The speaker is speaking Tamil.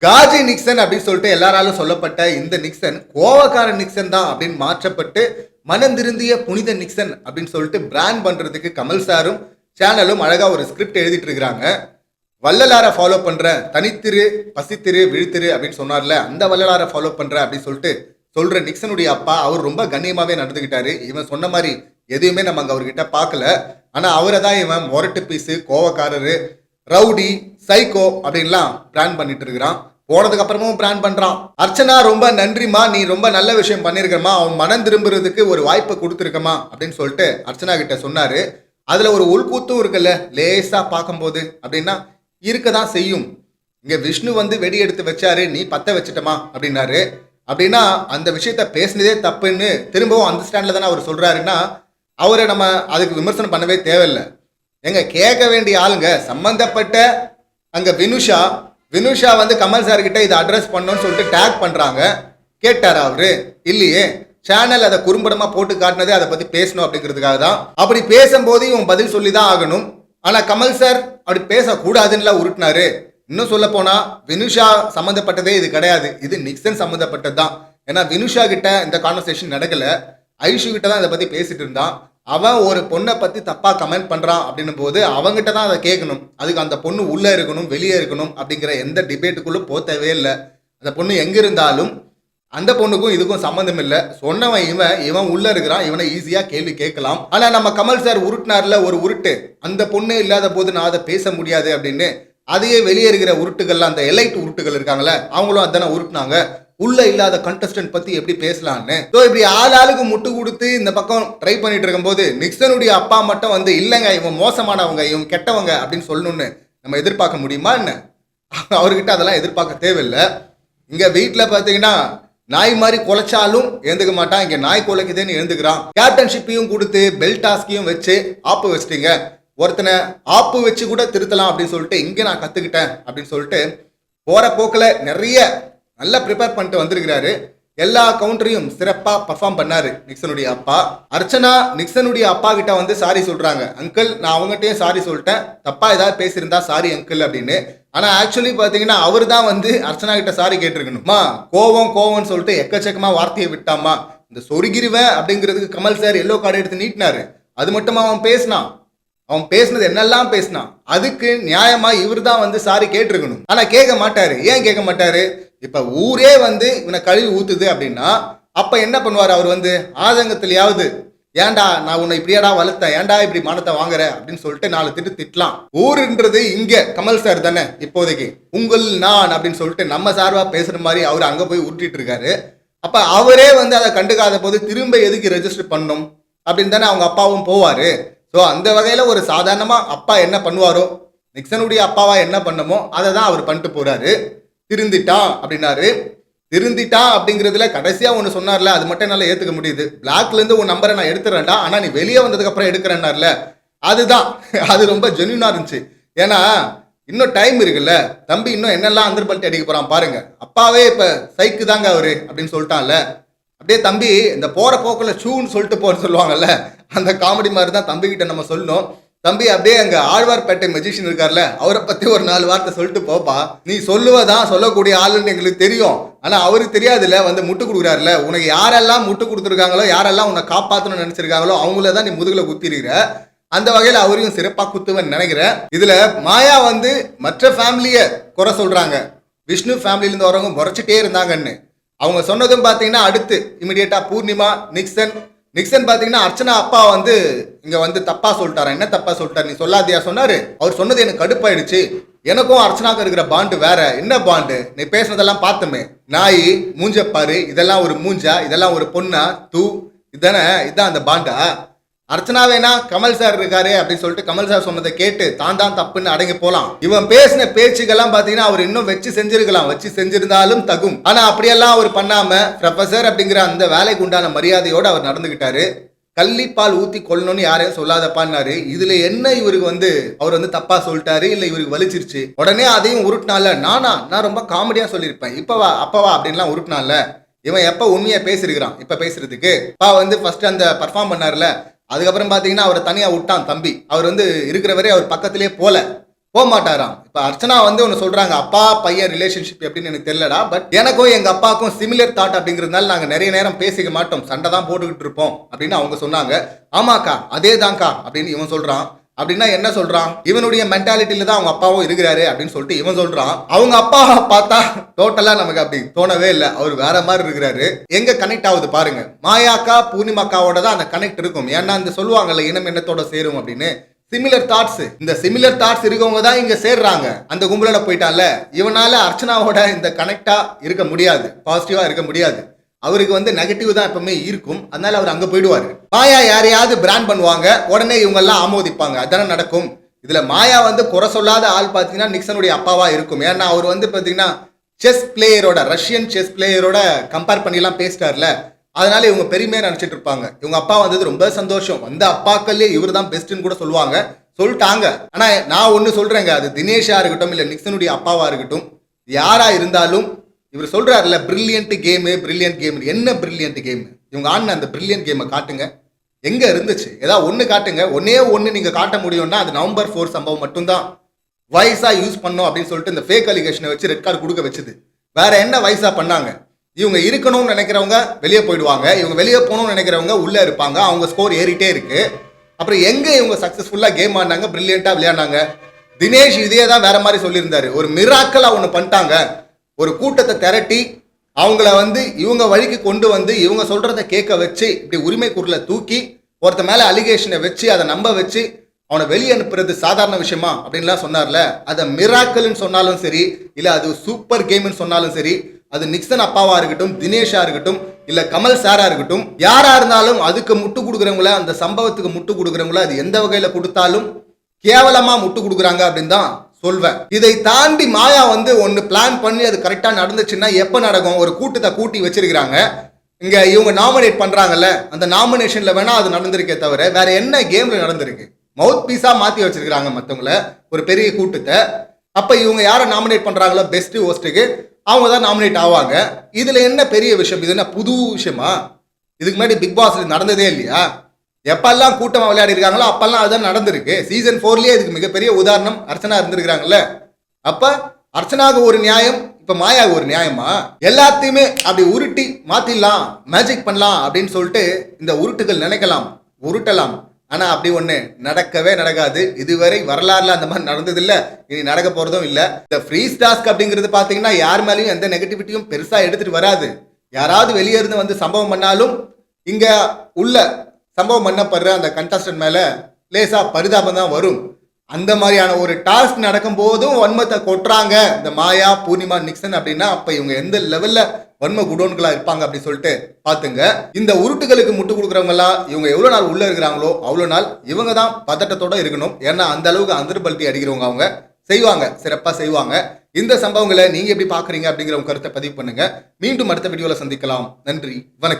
காஜி நிக்சன் அப்படின்னு சொல்லிட்டு எல்லாராலும் சொல்லப்பட்ட இந்த நிக்சன் கோவக்கார நிக்சன் தான் அப்படின்னு மாற்றப்பட்டு மனந்திருந்திய புனித நிக்சன் அப்படின்னு சொல்லிட்டு பிராண்ட் பண்றதுக்கு கமல் சாரும் சேனலும் அழகா ஒரு ஸ்கிரிப்ட் எழுதிட்டு இருக்கிறாங்க. வள்ளலாரை ஃபாலோ பண்ற, தனித்திரு பசித்திரு விழித்திரு அப்படின்னு சொன்னார்ல, அந்த வள்ளலாரை ஃபாலோ பண்ற அப்படின்னு சொல்லிட்டு சொல்ற நிக்சனுடைய அப்பா அவர் ரொம்ப கண்ணியமாவே நடந்துகிட்டாரு. இவன் சொன்ன மாதிரி எதையுமே நம்ம அங்க அவர்கிட்ட பார்க்கல. ஆனா அவரை தான் இவன் மொரட்டு பீஸு, கோவக்காரரு, ரவுடி, சைக்கோ அப்படின்லாம் பிராண்ட் பண்ணிட்டு இருக்கிறான். போனதுக்கு அப்புறமும் பிராண்ட் பண்றான். அர்ச்சனா ரொம்ப நன்றிமா, நீ ரொம்ப நல்ல விஷயம் பண்ணிருக்கமா, அவன் மனம் திரும்புறதுக்கு ஒரு வாய்ப்பை கொடுத்துருக்கமா அப்படின்னு சொல்லிட்டு அர்ச்சனா கிட்ட சொன்னாரு. அதுல ஒரு உள்கூத்தும் இருக்குல்ல, லேசா பார்க்கும்போது அப்படின்னா இருக்கதான் செய்யும். இங்க விஷ்ணு வந்து வெடி எடுத்து வச்சாரு, நீ பத்த வச்சுட்டமா அப்படின்னாரு. அப்படின்னா அந்த விஷயத்த பேசினதே தப்புன்னு திரும்பவும் அந்த ஸ்டாண்ட்ல தானே அவர் சொல்றாருன்னா அவரை நம்ம அதுக்கு விமர்சனம் பண்ணவே தேவையில்லை. எங்க கேட்க வேண்டிய ஆளுங்க சம்பந்தப்பட்ட அங்க வினுஷா வந்து கமல் சார் கிட்ட இதை அட்ரஸ் பண்ணணும்னு சொல்லிட்டு டேக் பண்றாங்க. கேட்டாரா அவரு? இல்லையே. சேனல் அதை குறும்படமா போட்டு காட்டினதே அதை பத்தி பேசணும் அப்படிங்கிறதுக்காக தான். அப்படி பேசும்போது இவன் பதில் சொல்லி தான் ஆகணும். ஆனா கமல் சார் அப்படி பேசக்கூடாதுன்னு உருட்டினாரு. இன்னும் சொல்ல போனா வினுஷா சம்மந்தப்பட்டதே இது கிடையாது, இது நிக்சன் சம்மந்தப்பட்டது தான். ஏன்னா வினுஷா கிட்ட இந்த கான்வர்சேஷன் நடக்கல, ஐஷு கிட்ட தான் இதை பத்தி பேசிட்டு இருந்தான். அவன் ஒரு பொண்ணை பத்தி தப்பா கமெண்ட் பண்றான் அப்படின்னும் போது அவங்ககிட்ட தான் அதை கேட்கணும். அதுக்கு அந்த பொண்ணு உள்ள இருக்கணும், வெளியே இருக்கணும் அப்படிங்கிற எந்த டிபேட்டுக்குள்ளும் போத்தவே இல்லை. அந்த பொண்ணு எங்க இருந்தாலும் அந்த பொண்ணுக்கும் இதுக்கும் சம்மந்தம் இல்லை. சொன்னவன் இவன் உள்ள இருக்கிறான், இவனை ஈஸியா கேள்வி கேட்கலாம். ஆனா நம்ம கமல் சார் உருட்டினார்ல ஒரு உருட்டு, அந்த பொண்ணு இல்லாத போது நான் அதை பேச முடியாது அப்படின்னு. அதையே வெளியே இருக்கிற உருட்டுகள்லாம், அந்த எலைட் உருட்டுகள் இருக்காங்களே, அவங்களும் அதான உருட்டுனாங்க. உள்ள இல்லாத கண்டஸ்டன்ட் பத்தி எப்படி பேசலான்னு. இப்படி ஆளுக்கு முட்டு கொடுத்து இந்த பக்கம் ட்ரை பண்ணிட்டு இருக்கும் போது நிக்சனுடைய அப்பா மட்டும் வந்து இல்லைங்க இவன் மோசமானவங்க, இவன் கெட்டவங்க அப்படின்னு சொல்லணும்னு நம்ம எதிர்பார்க்க முடியுமா என்ன? அவர்கிட்ட அதெல்லாம் எதிர்பார்க்க தேவையில்லை. இங்க வீட்டுல பாத்தீங்கன்னா நாய் மாதிரி குலைச்சாலும் எழுந்துக்க மாட்டான், இங்க நாய் குலைக்குதுன்னு எழுந்துக்கிறான். கேப்டன்ஷிப்பையும் கொடுத்து பெல் டாஸ்கையும் வச்சு ஆப்பு வச்சிட்டீங்க. ஒருத்தனை ஆப்பு வச்சு கூட திருத்தலாம் அப்படின்னு சொல்லிட்டு இங்க நான் கத்துக்கிட்டேன் அப்படின்னு சொல்லிட்டு போற போக்கில் நிறைய நல்லா ப்ரிப்பேர் பண்ணிட்டு வந்திருக்கிறாரு. எல்லா கவுண்டரையும் சிறப்பா பர்ஃபார்ம் பண்ணாரு நிக்சனுடைய அப்பா. அர்ச்சனா நிக்சனுடைய அப்பா கிட்ட வந்து சாரி சொல்றாங்க. அங்கிள் நான் அவங்ககிட்டயும் சாரி சொல்லிட்டேன், தப்பா ஏதாவது பேசியிருந்தா சாரி அங்கிள் அப்படின்னு. ஆனா ஆக்சுவலி பாத்தீங்கன்னா அவர் தான் வந்து அர்ச்சனா கிட்ட சாரி கேட்டிருக்கணுமா. கோவம்னு சொல்லிட்டு எக்கச்சக்கமா வார்த்தையை விட்டாமா. இந்த சொருகிருவேன் அப்படிங்கிறதுக்கு கமல் சார் எல்லோ கார்டு எடுத்து நீட்டினாரு. அது மட்டுமா அவன் பேசினது என்னெல்லாம் பேசினான், அதுக்கு நியாயமா இவர் தான் வந்து சாரி கேட்டிருக்கணும். ஆனா கேட்க மாட்டாரு. ஏன் கேட்க மாட்டாரு? இப்ப ஊரே வந்து இவனை கழுவி ஊத்துது அப்படின்னா அப்ப என்ன பண்ணுவார் அவர்? வந்து ஆதங்கத்திலேயாவது ஏன்டா நான் உன்னை இப்படியாடா வளர்த்தேன், ஏன்டா இப்படி மானத்தை வாங்குற அப்படின்னு சொல்லிட்டு 4 திட்டலாம். ஊருன்றது இங்க கமல் சார் தானே இப்போதைக்கு. நான் அப்படின்னு சொல்லிட்டு நம்ம சார்பா பேசுற மாதிரி அவர் அங்க போய் உருட்டிட்டு இருக்காரு. அப்ப அவரே வந்து அதை கண்டுக்காத போது திரும்ப எதுக்கு ரெஜிஸ்டர் பண்ணணும் அப்படின்னு தானே அவங்க அப்பாவும் போவாரு. ஸோ அந்த வகையில ஒரு சாதாரணமா அப்பா என்ன பண்ணுவாரோ, நிக்சனுடைய அப்பாவா என்ன பண்ணமோ அதை தான் அவர் பண்ணிட்டு போறாரு. திருந்திட்டான் அப்படின்னாரு. திருந்திட்டான் அப்படிங்கிறதுல கடைசியா ஒன்று சொன்னார்ல, அது மட்டும் என்னால் ஏற்றுக்க முடியுது. பிளாக்ல இருந்து உன் நம்பரை நான் எடுத்துறேன்டா, ஆனா நீ வெளியே வந்ததுக்கு அப்புறம் எடுக்கிறேன்னார்ல, அதுதான் அது ரொம்ப ஜென்யூனா இருந்துச்சு. ஏன்னா இன்னும் டைம் இருக்குல்ல, தம்பி இன்னும் என்னெல்லாம் அந்தர்பல்ட்டி அடிக்க போறான் பாருங்க. அப்பாவே இப்ப சைக்கு தாங்க அவரு அப்படின்னு சொல்லிட்டான்ல, அப்படியே தம்பி இந்த போற போக்கில் சூன்னு சொல்லிட்டு போன்னு சொல்லுவாங்கல்ல, அந்த காமெடி மாதிரி தான் தம்பி கிட்ட நம்ம சொல்லணும். தம்பி அப்படியே அங்க ஆழ்வார்பேட்டை மெஜிஷியன் இருக்கார்ல, அவரை பத்தி ஒரு 4 வார்த்தை சொல்லிட்டு போப்பா. நீ சொல்லுவதான் சொல்லக்கூடிய ஆளுன்னு எங்களுக்கு தெரியும், ஆனா அவருக்கு தெரியாதுல்ல, வந்து முட்டு கொடுக்குறாருல. உனக்கு யாரெல்லாம் முட்டு கொடுத்துருக்காங்களோ, யாரெல்லாம் உன்னை காப்பாற்றணும்னு நினைச்சிருக்காங்களோ அவங்கள தான் நீ முதுகுல குத்திருக்கிற. அந்த வகையில அவரையும் சிறப்பா குத்துவன்னு நினைக்கிறேன். இதுல மாயா வந்து மற்ற ஃபேமிலிய குறை சொல்றாங்க, விஷ்ணு ஃபேமிலில இருந்து வரவங்க முறைச்சிட்டே இருந்தாங்கன்னு. அவங்க சொன்னதும் பாத்தீங்கன்னா அடுத்து இமிடியேட்டா பூர்ணிமா, நிக்சன் பாத்தீங்கன்னா அர்ச்சனா அப்பா வந்து இங்க வந்து தப்பா சொல்லிட்டாரா. என்ன தப்பா சொல்லிட்டாரு? நீ சொல்லாதியா சொன்னாரு. அவர் சொன்னது எனக்கு கடுப்பாயிடுச்சு. எனக்கும் அர்ச்சனாக்கு இருக்கிற பாண்டு வேற. என்ன பாண்டு? நீ பேசுனதெல்லாம் பார்த்தமே, நாய் மூஞ்சப்பாரு, இதெல்லாம் ஒரு மூஞ்சா, இதெல்லாம் ஒரு பொண்ணா, இதான் அந்த பாண்டா. அர்ச்சனா வேணா கமல் சார் இருக்காரு அப்படின்னு சொல்லிட்டு கமல் சார் சொன்னதை கேட்டு தான் தப்புன்னு அடங்கி போலாம். இவன் பேசின பேச்சுக்கெல்லாம் பாத்தீங்கன்னா அவர் இன்னும் வச்சு செஞ்சிருந்தாலும் தகும். ஆனா அப்படியெல்லாம் அவர் பண்ணாம ப்ரொஃபசர் அப்படிங்கிற அந்த வேலைக்கு உண்டான மரியாதையோடு அவர் நடந்துகிட்டாரு. கள்ளிப்பால் ஊத்தி கொள்ளணும்னு யாரையும் சொல்லாதப்பான்னாரு. இதுல என்ன இவருக்கு வந்து அவர் வந்து தப்பா சொல்லிட்டாரு, இல்ல இவருக்கு வலிச்சிருச்சு. உடனே அதையும் உருட்டினால, நான் ரொம்ப காமெடியா சொல்லியிருப்பேன், இப்பவா அப்பவா அப்படின்லாம் உருட்டினால. இவன் எப்ப உண்மையா பேசிருக்கிறான்? இப்ப பேசுறதுக்கு வந்து ஃபர்ஸ்ட் அந்த பர்ஃபார்ம் பண்ணார்ல, அதுக்கப்புறம் பாத்தீங்கன்னா அவரை தனியா விட்டான் தம்பி. அவர் வந்து இருக்கிற வரை அவர் பக்கத்திலே போக மாட்டாராம். இப்ப அர்ச்சனா வந்து ஒன்னு சொல்றாங்க, அப்பா பையன் ரிலேஷன்ஷிப் எப்படின்னு எனக்கு தெரியலடா, பட் எனக்கும் எங்க அப்பாவுக்கும் சிமிலர் தாட் அப்படிங்கிறதுனால நாங்க நிறைய நேரம் பேசிக்க மாட்டோம், சண்டை தான் போட்டுக்கிட்டு இருப்போம் அப்படின்னு அவங்க சொன்னாங்க. ஆமாக்கா அதே தான்க்கா அப்படின்னு இவன் சொல்றான். அப்படின்னா என்ன சொல்றான், இவனுடைய மென்டாலிட்டியில தான் அவங்க அப்பாவும் இருக்கிறாரு அப்படின்னு சொல்லிட்டு இவன் சொல்றான். அவங்க அப்பா பார்த்தா டோட்டலா நமக்கு அப்படி தோணவே இல்லை, அவர் வேற மாதிரி இருக்கிறாரு. எங்க கனெக்ட் ஆகுது பாருங்க, மாயாக்கா பூர்ணிமாக்காவோட தான் அந்த கனெக்ட் இருக்கும். ஏன்னா அந்த சொல்லுவாங்கல்ல இனம் எண்ணத்தோட சேரும் அப்படின்னு, சிமிலர் தாட்ஸ். இந்த சிமிலர் தாட்ஸ் இருக்கவங்க தான் இங்க சேர்றாங்க. அந்த கும்பலோட போயிட்டால, இவனால அர்ச்சனாவோட இந்த கனெக்டா இருக்க முடியாது, பாசிட்டிவா இருக்க முடியாது. அவருக்கு வந்து நெகட்டிவ் தான் எப்பவுமே இருக்கும். அதனால அவர் அங்க போயிடுவாரு. மாயா யாரையாவது பிராண்ட் பண்ணுவாங்க, உடனே இவங்க எல்லாம் ஆமோதிப்பாங்க, அதானே நடக்கும். இதுல மாயா வந்து குறை சொல்லாத ஆள் பாத்தீங்கன்னா நிக்சனுடைய அப்பாவா இருக்கும். ஏன்னா அவர் வந்து பாத்தீங்கன்னா செஸ் பிளேயரோட, ரஷ்யன் செஸ் பிளேயரோட கம்பேர் பண்ணி எல்லாம் பேசிட்டார்ல, அதனால இவங்க பெருமையா நினைச்சிட்டு இருப்பாங்க. இவங்க அப்பா வந்தது ரொம்ப சந்தோஷம், வந்த அப்பாக்கள்லயே இவர் தான் பெஸ்ட்னு கூட சொல்லுவாங்க, சொல்லிட்டாங்க. ஆனா நான் ஒண்ணு சொல்றேங்க, அது தினேஷா இருக்கட்டும் இல்ல நிக்சனுடைய அப்பாவா இருக்கட்டும், யாரா இருந்தாலும் இவர் சொல்றாருல பிரில்லியன்ட் கேம், பிரில்லியன்ட் கேம். என்ன பிரில்லியன்ட் கேம்? இவங்க ஆடின அந்த பிரில்லியன்ட் கேமை காட்டுங்க, எங்க இருந்துச்சு? ஏதாவது ஒண்ணு காட்டுங்க. ஒண்ணு நீங்க காட்ட முடியும்னா அது நவம்பர் 4 சம்பவம் மட்டும்தான். வயசா யூஸ் பண்ணோம் அப்படின்னு சொல்லிட்டு இந்த ஃபேக் அலிகேஷனை வச்சு ரெட் கார்டு கொடுக்க வச்சது. வேற என்ன வயசா பண்ணாங்க? இவங்க இருக்கணும்னு நினைக்கிறவங்க வெளியே போயிடுவாங்க, இவங்க வெளியே போகணும்னு நினைக்கிறவங்க உள்ள இருப்பாங்க, அவங்க ஸ்கோர் ஏறிட்டே இருக்கு. அப்புறம் எங்க இவங்க சக்சஸ்ஃபுல்லா கேம் ஆடினாங்க, பிரில்லியண்டா விளையாடினாங்க? தினேஷ் இதே தான் வேற மாதிரி சொல்லியிருந்தாரு. ஒரு மிராக்கலா ஒன்று பண்ணிட்டாங்க, ஒரு கூட்டத்தை திரட்டி அவங்கள வந்து இவங்க வழிக்கு கொண்டு வந்து இவங்க சொல்றத கேட்க வச்சு இப்படி உரிமை குரலை தூக்கி ஒருத்த மேல அலிகேஷனை வச்சு அதை நம்ப வச்சு அவனை வெளியே அனுப்புறது சாதாரண விஷயமா அப்படின்லாம் சொன்னார்ல, அதை மிராக்கல்னு சொன்னாலும் சரி, இல்லை அது சூப்பர் கேம்னு சொன்னாலும் சரி, அது நிக்சன் அப்பாவா இருக்கட்டும், தினேஷா இருக்கட்டும், இல்ல கமல் சாரா இருக்கட்டும், யாரா இருந்தாலும் அதுக்கு முட்டு கொடுக்குறவங்கள, அந்த சம்பவத்துக்கு முட்டு கொடுக்குறவங்கள அது எந்த வகையில கொடுத்தாலும் கேவலமா முட்டு கொடுக்குறாங்க அப்படின்னு தான் சொல்வேன். இதை தாண்டி மாயா வந்து ஒன்னு பிளான் பண்ணி அது கரெக்டா நடந்துச்சுன்னா எப்ப நடக்கும்? ஒரு கூட்டத்தை கூட்டி வச்சிருக்கிறாங்க, இங்க இவங்க நாமினேட் பண்றாங்கல்ல, அந்த நாமினேஷன்ல வேணா அது நடந்திருக்கே தவிர வேற என்ன கேம்ல நடந்திருக்கு? மவுத் பீஸா மாத்தி வச்சிருக்காங்க மத்தவங்கள, ஒரு பெரிய கூட்டத்தை. அப்ப இவங்க யாரை நாமினேட் பண்றாங்களோ பெஸ்ட் ஹோஸ்டுக்கு, அவங்க தான் நாமினேட் ஆவாங்க. இதுல என்ன பெரிய விஷயம்? இது என்ன புது விஷயமா? இதுக்கு முன்னாடி பிக் பாஸ்ல நடந்ததே இல்லையா? எப்பெல்லாம் கூட்டமா விளையாடி இருக்காங்களோ அப்பெல்லாம் அதுதான் நடந்திருக்கு. சீசன் 4லயே இதுக்கு மிகப்பெரிய உதாரணம் அர்ச்சனா இருந்திருக்காங்கல்ல. அப்ப அர்ச்சனாவுக்கு ஒரு நியாயம், இப்ப மாயாவுக்கு ஒரு நியாயமா? எல்லாத்தையுமே அப்படி உருட்டி மாத்திடலாம், மேஜிக் பண்ணலாம் அப்படின்னு சொல்லிட்டு இந்த உருட்டுகள் நினைக்கலாம், உருட்டலாம். ஆனா அப்படி ஒண்ணு நடக்கவே நடக்காது. இதுவரை வரலாறுல அந்த மாதிரி நடந்தது இல்ல, இனி நடக்க போறதும் இல்ல. இந்த ஃப்ரீஸ் டாஸ்க் அப்படிங்கிறது பாத்தீங்கன்னா யார் மேலேயும் எந்த நெகட்டிவிட்டியும் பெருசா எடுத்துட்டு வராது. யாராவது வெளியே இருந்து வந்து சம்பவம் பண்ணாலும் இங்க உள்ள சம்பவம் பண்ணப்படுற அந்த கண்டஸ்டன்ட் மேல லேசா பரிதாபம் தான் வரும். அந்த மாதிரியான ஒரு டாஸ்க் நடக்கும் போதும் வன்மத்தை கொட்டுறாங்க இந்த மாயா, பூர்ணிமா, நிக்சன் அப்படின்னா அப்ப இவங்க எந்த லெவல்ல வன்ம குடோன்களா இருப்பாங்க அப்படி சொல்லிட்டு பாத்துங்க. இந்த உருட்டுகளுக்கு முட்டு கொடுக்குறவங்க எல்லாம் இவங்க எவ்வளவு நாள் உள்ள இருக்கிறாங்களோ அவ்வளவு நாள் இவங்க தான் பதட்டத்தோட இருக்கணும். ஏன்னா அந்த அளவுக்கு அந்தர்பல்ட்டி அடிக்கிறவங்க அவங்க செய்வாங்க, சிறப்பா செய்வாங்க. இந்த சம்பவங்களை நீங்க எப்படி பாக்குறீங்க அப்படிங்கிற கருத்தை பதிவு பண்ணுங்க. மீண்டும் அடுத்த வீடியோல சந்திக்கலாம். நன்றி, வணக்கம்.